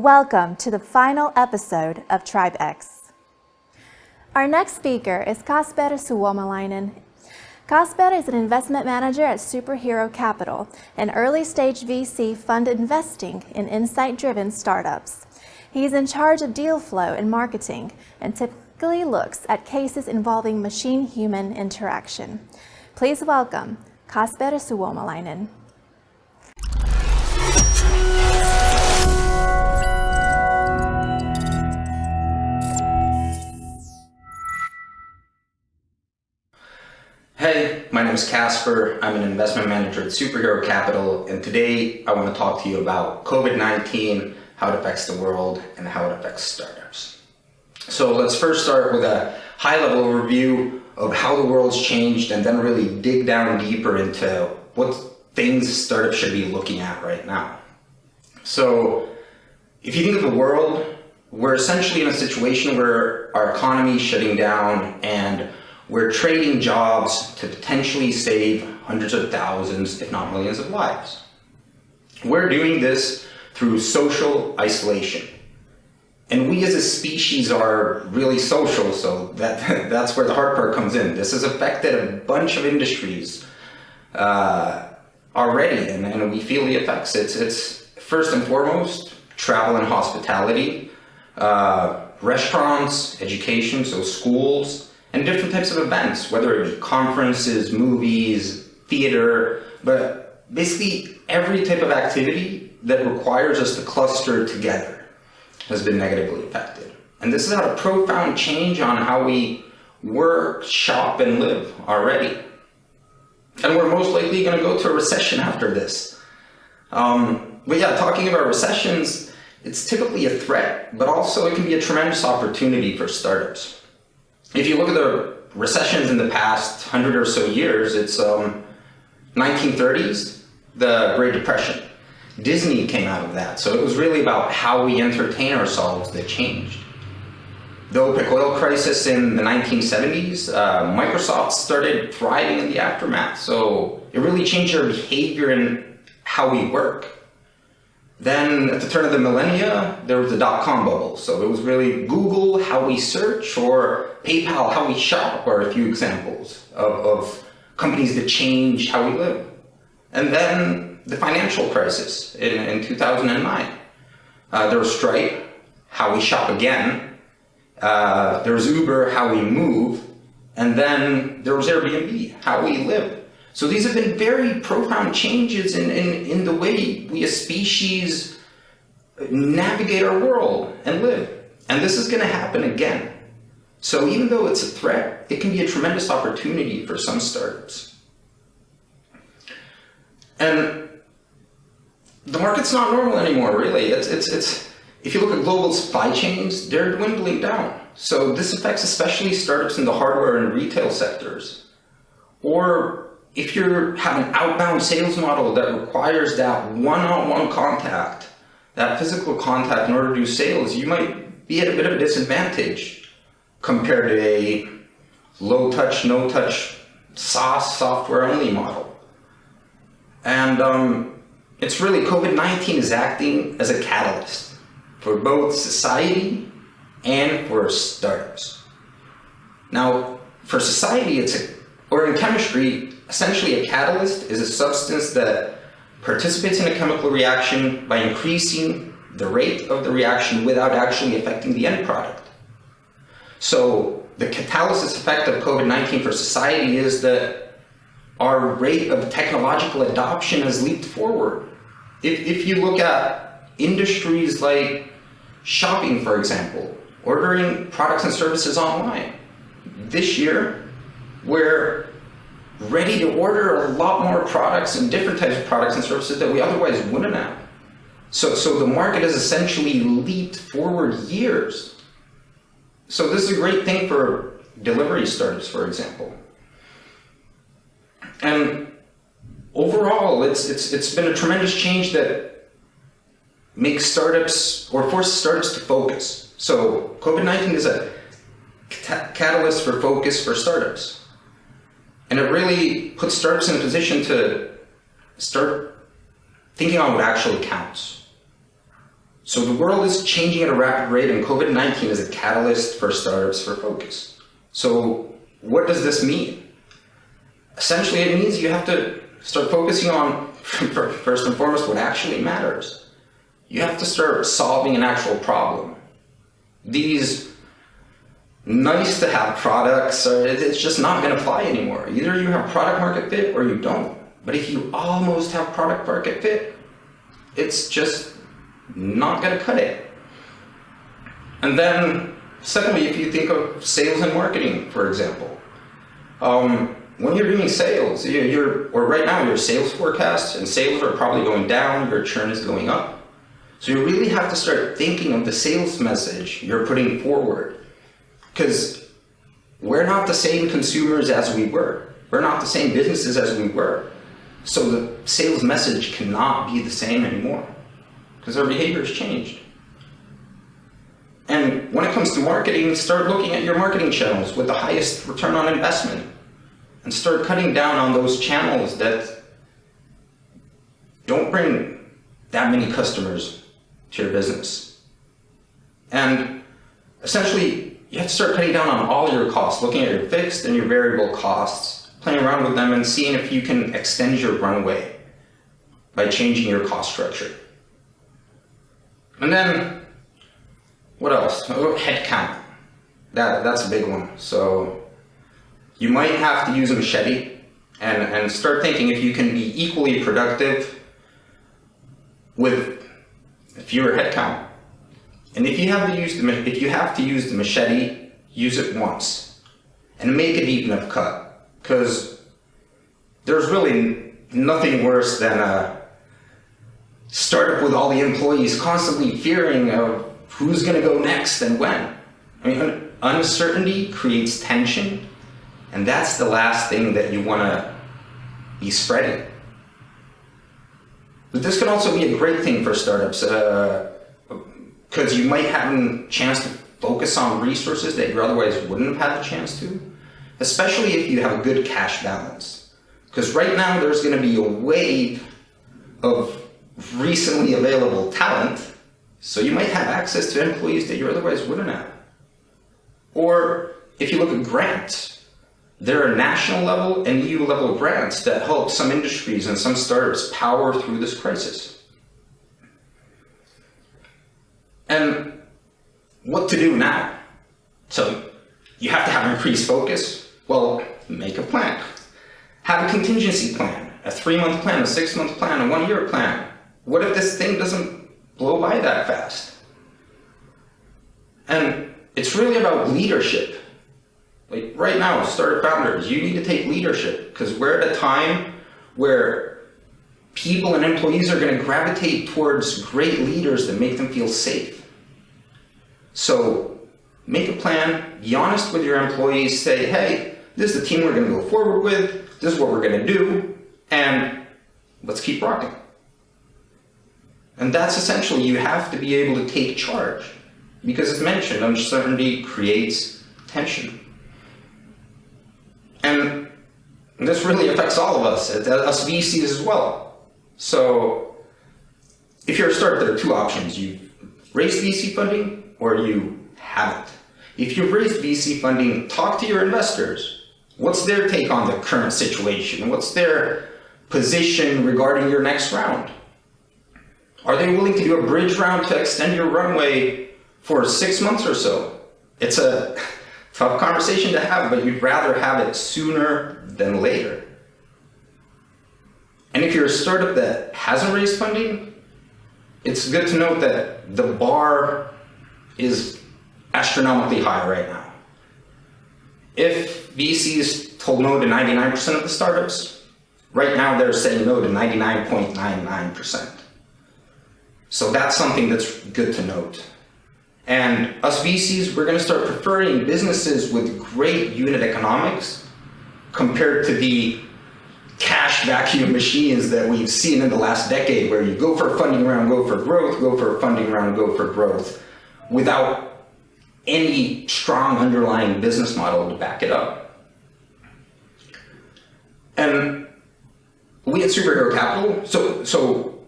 Welcome to the final episode of TribeX. Our next speaker is Kasper Suomalainen. Kasper is an investment manager at Superhero Capital, an early-stage VC fund investing in insight-driven startups. He's in charge of deal flow and marketing and typically looks at cases involving machine-human interaction. Please welcome Kasper Suomalainen. Hey, my name is Kasper. I'm an investment manager at Superhero Capital, and today I want to talk to you about COVID-19, how it affects the world, and how it affects startups. So let's first start with a high-level overview of how the world's changed, and then really dig down deeper into what things startups should be looking at right now. So if you think of the world, we're essentially in a situation where our economy is shutting down, and we're trading jobs to potentially save hundreds of thousands, if not millions of lives. We're doing this through social isolation. And we as a species are really social, so that's where the hard part comes in. This has affected a bunch of industries already, and we feel the effects. It's first and foremost, travel and hospitality, restaurants, education, so schools, and different types of events, whether it be conferences, movies, theater, but basically every type of activity that requires us to cluster together has been negatively affected. And this has had a profound change on how we work, shop, and live already. And we're most likely going to go to a recession after this. But yeah, talking about recessions, it's typically a threat, but also it can be a tremendous opportunity for startups. If you look at the recessions in the past 100 or so years, it's 1930s, the Great Depression. Disney came out of that, so it was really about how we entertain ourselves that changed. The OPEC oil crisis in the 1970s, Microsoft started thriving in the aftermath, so it really changed our behavior and how we work. Then at the turn of the millennia, there was the dot-com bubble. So it was really Google, how we search, or PayPal, how we shop, are a few examples of companies that change how we live. And then the financial crisis in 2009. There was Stripe, how we shop again. There was Uber, how we move. And then there was Airbnb, how we live. So these have been very profound changes in the way we as species navigate our world and live. And this is going to happen again. So even though it's a threat, it can be a tremendous opportunity for some startups. And the market's not normal anymore, really. It's if you look at global supply chains, they're dwindling down. So this affects especially startups in the hardware and retail sectors. Or if you have an outbound sales model that requires that one-on-one contact, that physical contact in order to do sales, you might be at a bit of a disadvantage compared to a low-touch, no-touch SaaS software-only model. And it's really COVID-19 is acting as a catalyst for both society and for startups. Now, for society, or in chemistry, essentially, a catalyst is a substance that participates in a chemical reaction by increasing the rate of the reaction without actually affecting the end product. So the catalysis effect of COVID-19 for society is that our rate of technological adoption has leaped forward. If you look at industries like shopping, for example, ordering products and services online, this year, we're ready to order a lot more products and different types of products and services that we otherwise wouldn't have. So the market has essentially leaped forward years. So this is a great thing for delivery startups, for example. And overall, it's been a tremendous change that makes startups, or forces startups to focus. So COVID-19 is a catalyst for focus for startups. And it really puts startups in a position to start thinking on what actually counts. So the world is changing at a rapid rate, and COVID-19 is a catalyst for startups for focus. So what does this mean? Essentially, it means you have to start focusing on, first and foremost, what actually matters. You have to start solving an actual problem. These nice to have products, it's just not going to fly anymore. Either you have product market fit or you don't. But if you almost have product market fit, it's just not going to cut it. And then, secondly, if you think of sales and marketing, for example, when you're doing sales, or right now your sales forecasts and sales are probably going down, your churn is going up. So you really have to start thinking of the sales message you're putting forward. Because we're not the same consumers as we were. We're not the same businesses as we were. So the sales message cannot be the same anymore because our behavior has changed. And when it comes to marketing, start looking at your marketing channels with the highest return on investment and start cutting down on those channels that don't bring that many customers to your business. And essentially, you have to start cutting down on all your costs, looking at your fixed and your variable costs, playing around with them and seeing if you can extend your runway by changing your cost structure. And then, what else? Oh, headcount. That's a big one. So you might have to use a machete and start thinking if you can be equally productive with fewer headcount. And if you have to use the machete, use it once and make a deep enough cut, because there's really nothing worse than a startup with all the employees constantly fearing of who's going to go next and when. I mean, uncertainty creates tension, and that's the last thing that you want to be spreading. But this can also be a great thing for startups, because you might have a chance to focus on resources that you otherwise wouldn't have had the chance to, especially if you have a good cash balance. Because right now there's going to be a wave of recently available talent, so you might have access to employees that you otherwise wouldn't have. Or if you look at grants, there are national level and EU level grants that help some industries and some startups power through this crisis. And what to do now? So you have to have increased focus. Well, make a plan. Have a contingency plan, a 3-month plan, a 6-month plan, a 1-year plan. What if this thing doesn't blow by that fast? And it's really about leadership. Like right now, startup founders, you need to take leadership, because we're at a time where people and employees are going to gravitate towards great leaders that make them feel safe. So make a plan, be honest with your employees, say, hey, this is the team we're going to go forward with, this is what we're going to do, and let's keep rocking. And that's essentially, you have to be able to take charge. Because as mentioned, uncertainty creates tension. And this really affects all of us VCs as well. So if you're a startup, there are 2 options. You raise VC funding or you haven't. If you've raised VC funding, talk to your investors. What's their take on the current situation? What's their position regarding your next round? Are they willing to do a bridge round to extend your runway for 6 months or so? It's a tough conversation to have, but you'd rather have it sooner than later. And if you're a startup that hasn't raised funding, it's good to note that the bar is astronomically high right now. If VCs told no to 99% of the startups, right now they're saying no to 99.99%. So that's something that's good to note. And us VCs, we're going to start preferring businesses with great unit economics compared to the cash vacuum machines that we've seen in the last decade, where you go for a funding round, go for growth, go for a funding round, go for growth, without any strong underlying business model to back it up. And we at Superhero Capital, so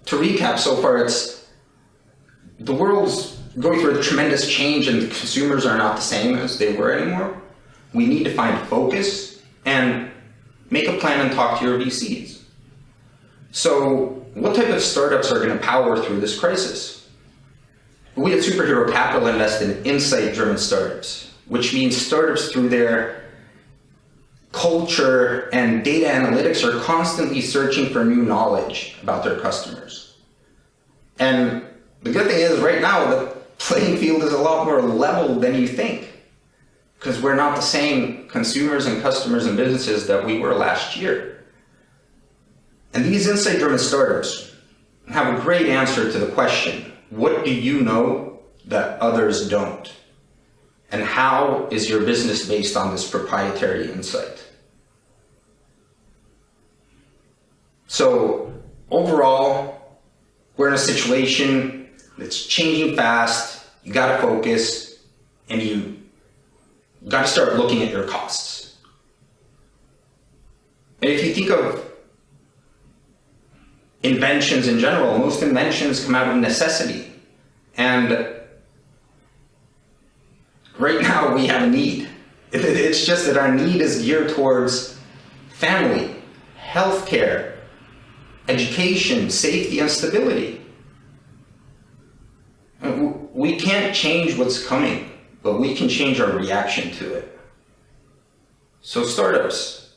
to recap so far, it's the world's going through a tremendous change and the consumers are not the same as they were anymore. We need to find focus and make a plan and talk to your VCs. So what type of startups are going to power through this crisis? We at Superhero Capital invest in insight-driven startups, which means startups through their culture and data analytics are constantly searching for new knowledge about their customers. And the good thing is right now the playing field is a lot more level than you think, because we're not the same consumers and customers and businesses that we were last year. And these insight-driven startups have a great answer to the question, what do you know that others don't? And how is your business based on this proprietary insight? So overall, we're in a situation that's changing fast, you gotta focus, and you gotta start looking at your costs. And if you think of inventions in general, most inventions come out of necessity. And right now we have a need. It's just that our need is geared towards family, healthcare, education, safety, and stability. We can't change what's coming, but we can change our reaction to it. So startups,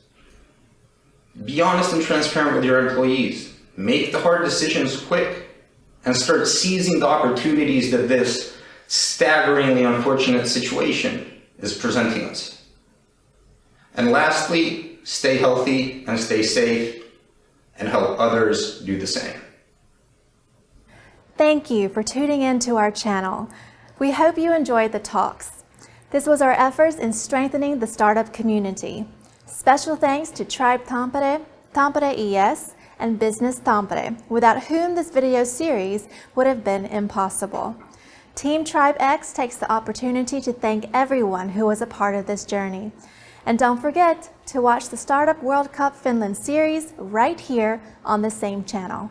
be honest and transparent with your employees. Make the hard decisions quick and start seizing the opportunities that this staggeringly unfortunate situation is presenting us. And lastly, stay healthy and stay safe and help others do the same. Thank you for tuning in to our channel. We hope you enjoyed the talks. This was our efforts in strengthening the startup community. Special thanks to Tribe Tampere, Tampere ES, and Business Tampere, without whom this video series would have been impossible. Team TribeX takes the opportunity to thank everyone who was a part of this journey. And don't forget to watch the Startup World Cup Finland series right here on the same channel.